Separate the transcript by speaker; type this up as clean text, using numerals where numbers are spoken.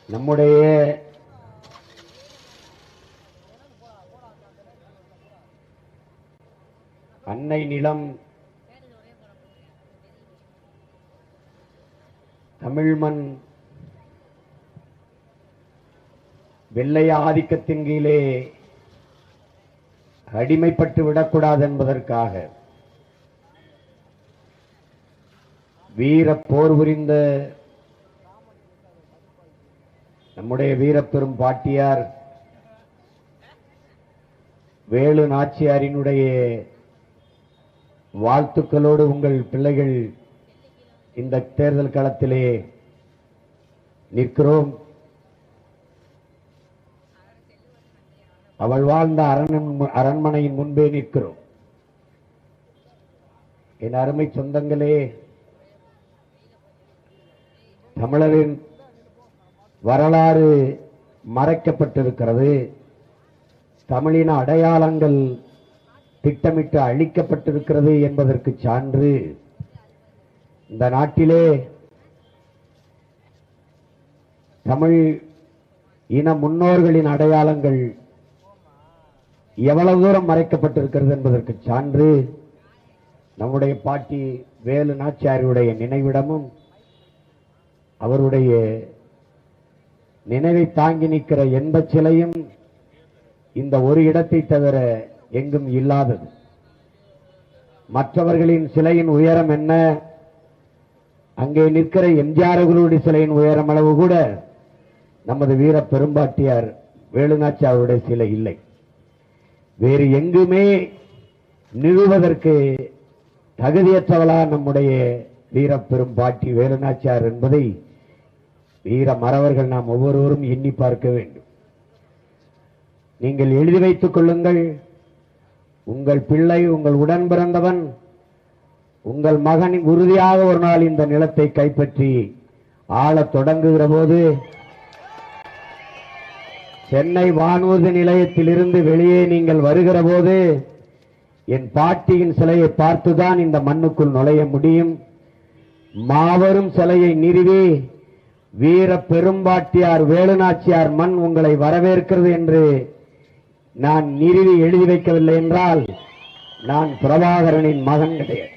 Speaker 1: நம்முடைய அன்னை நிலம் தமிழ் மண் வெள்ளை ஆதிக்கத்தின் கீழே அடிமைப்பட்டு விடக்கூடாது என்பதற்காக வீர போர் புரிந்த நம்முடைய வீரப்பெரும் பாட்டியார் வேலு நாச்சியாரினுடைய வாழ்த்துக்களோடு உங்கள் பிள்ளைகள் இந்த தேர்தல் களத்திலே நிற்கிறோம். அவள் வாழ்ந்த அரண்மனையின் முன்பே நிற்கிறோம். என் அருமை சொந்தங்களே, தமிழரின் வரலாறு மறைக்கப்பட்டிருக்கிறது. தமிழின அடையாளங்கள் திட்டமிட்டு அழிக்கப்பட்டிருக்கிறது என்பதற்கு சான்று இந்த நாட்டிலே தமிழ் இன முன்னோர்களின் அடையாளங்கள் எவ்வளவு தூரம் மறைக்கப்பட்டிருக்கிறது என்பதற்கு சான்று நம்முடைய பாட்டி வேலு நாச்சியாருடைய நினைவிடமும் அவருடைய நினைவை தாங்கி நிற்கிற எந்த சிலையும் இந்த ஒரு இடத்தை தவிர எங்கும் இல்லாதது. மற்றவர்களின் சிலையின் உயரம் என்ன, அங்கே நிற்கிற எம்ஜிஆர்களுடைய சிலையின் உயரம் அளவு கூட நமது வீர பெரும்பாட்டியார் வேலுநாச்சியாருடைய சிலை இல்லை. வேறு எங்குமே நிறுவதற்கு தகுதியற்றவளா நம்முடைய வீர பெரும்பாட்டி வேலுநாச்சியார் என்பதை வீர மறவர்கள் நாம் ஒவ்வொருவரும் எண்ணி பார்க்க வேண்டும். நீங்கள் எழுதி வைத்துக் கொள்ளுங்கள். உங்கள் பிள்ளை, உங்கள் உடன் பிறந்தவன், உங்கள் மகன் உறுதியாக ஒரு நாள் இந்த நிலத்தை கைப்பற்றி ஆளத் தொடங்குகிற போது சென்னை வானூர்தி நிலையத்திலிருந்து வெளியே நீங்கள் வருகிற போது என் பாட்டியின் சிலையை பார்த்துதான் இந்த மண்ணுக்குள் நுழைய முடியும். மாபெரும் சிலையை நிறுவி வீர பெரும்பாட்டியார் வேலுநாச்சியார் மண் உங்களை வரவேற்கிறது என்று நான் நிறுவி எழுதி வைக்கவில்லை என்றால் நான் பிரபாகரனின் மகன் கிடையாது.